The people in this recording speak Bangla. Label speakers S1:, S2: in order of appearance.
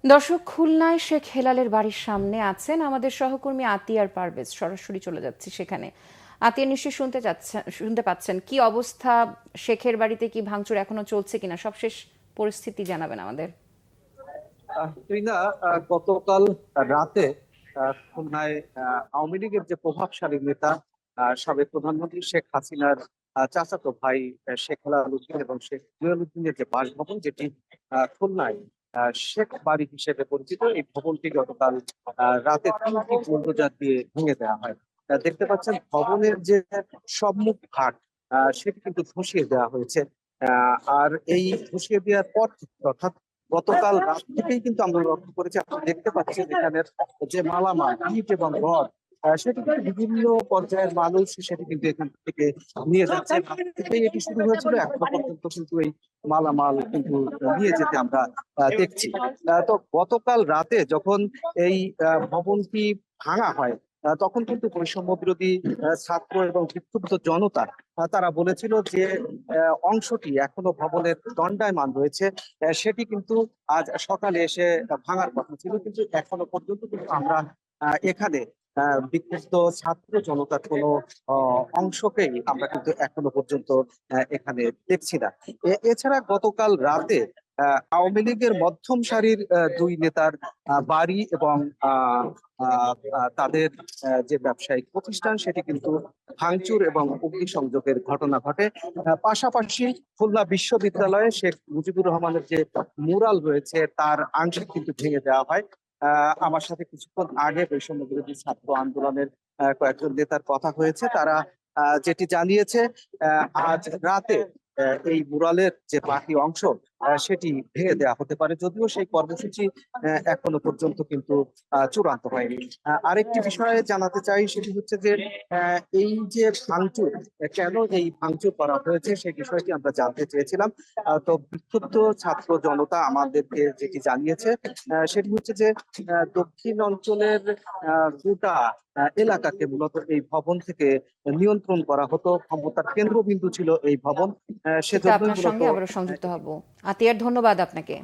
S1: দর্শক, খুলনায় শেখ হেলালের বাড়ির সামনে আছেন আমাদের সহকর্মী আতিয়ার পারভেজ। সরাসরি চলে যাচ্ছি সেখানে। আতিয়া, নিশ্চয়ই শুনতে পাচ্ছেন কি অবস্থা? শেখের বাড়িতে কি ভাঙচুর এখনো চলছে কিনা সবশেষ পরিস্থিতি জানাবেন আমাদের।
S2: তুই না গতকাল রাতে খুলনায় আওয়ামী লীগের যে প্রভাবশালী নেতা সাবেক প্রধানমন্ত্রী শেখ হাসিনার চাচাতো ভাই শেখ হেলাল উদ্দিন এবং শেখ জুয়েল উদ্দিনের যে বাসভবন, যেটি খুলনায় শেখ বাড়ি হিসেবে পরিচিত, এই ভবনটি গতকাল রাতে 3টি বুলডোজার দিয়ে ভেঙে দেওয়া হয়। দেখতে পাচ্ছেন ভবনের যে সম্মুখ ভাগ সেটি কিন্তু ধসিয়ে দেওয়া হয়েছে। আর এই ধসিয়ে দেওয়ার পর থেকে, অর্থাৎ গতকাল রাত থেকেই কিন্তু আমরা লক্ষ্য করেছি, আপনারা দেখতে পাচ্ছেন এখানের যে মালামাল ইট এবং রড, সেটি কিন্তু বিভিন্ন পর্যায়ের মানুষ সেটি কিন্তু এখান থেকে নিয়ে যাচ্ছে। রাত থেকেই এটি শুরু হয়েছিল, এখনো পর্যন্ত কিন্তু এই মালামাল কিন্তু নিয়ে যেতে আমরা দেখছি। তো গতকাল রাতে যখন এই ভবনটি ভাঙা হয়, তখন কিন্তু বৈষম্য বিরোধী ছাত্র এবং বিক্ষুব্ধ জনতা তারা বলেছিল যে অংশটি এখনো ভবনের দণ্ডায়মান রয়েছে, সেটি কিন্তু আজ সকালে এসে ভাঙার কথা ছিল, কিন্তু এখনো পর্যন্ত কিন্তু আমরা এখানে বিক্ষুব্ধ ছাত্র জনতার কোনো অংশকেই আমরা কিন্তু এখনো পর্যন্ত এখানে দেখছি না। এছাড়া গতকাল রাতে আওয়ামী লীগের মধ্যম সারির দুই নেতার বাড়ি এবং আহ আহ তাদের যে ব্যবসায়িক প্রতিষ্ঠান সেটি কিন্তু ভাঙচুর এবং অগ্নিসংযোগের ঘটনা ঘটে। পাশাপাশি খুলনা বিশ্ববিদ্যালয়ে শেখ মুজিবুর রহমানের যে মুরাল রয়েছে তার আংশিক কিন্তু ভেঙে দেওয়া হয়। আমার সাথে কিছুক্ষণ আগে বৈষম্য বিরোধী ছাত্র আন্দোলনের কয়েকজন নেতার কথা হয়েছে, তারা যেটি জানিয়েছে, আজ রাতে এই মুরালের যে বাকি অংশ সেটি ভেঙে দেওয়া হতে পারে, যদিও সেই কর্মসূচি এখনো পর্যন্ত কিন্তু চূড়ান্ত হয়নি। আরেকটি বিষয়ে জানাতে চাই, সেটি হচ্ছে যে এই যে ভাঙচুর, কেন এই ভাঙচুর করা হয়েছে সেই বিষয়টি আমরা জানতে চেয়েছিলাম। তো বিক্ষুব্ধ ছাত্র জনতা আমাদেরকে যেটি জানিয়েছে সেটি হচ্ছে যে দক্ষিণ অঞ্চলের গোটা এলাকাকে মূলত এই ভবন থেকে নিয়ন্ত্রণ করা হতো, ক্ষমতার কেন্দ্রবিন্দু ছিল এই ভবন,
S1: সেটা
S2: সেজন্যই
S1: আপনার
S2: মূলত।
S1: সঙ্গে আবারও সংযুক্ত হব। আতিয়ার, ধন্যবাদ আপনাকে।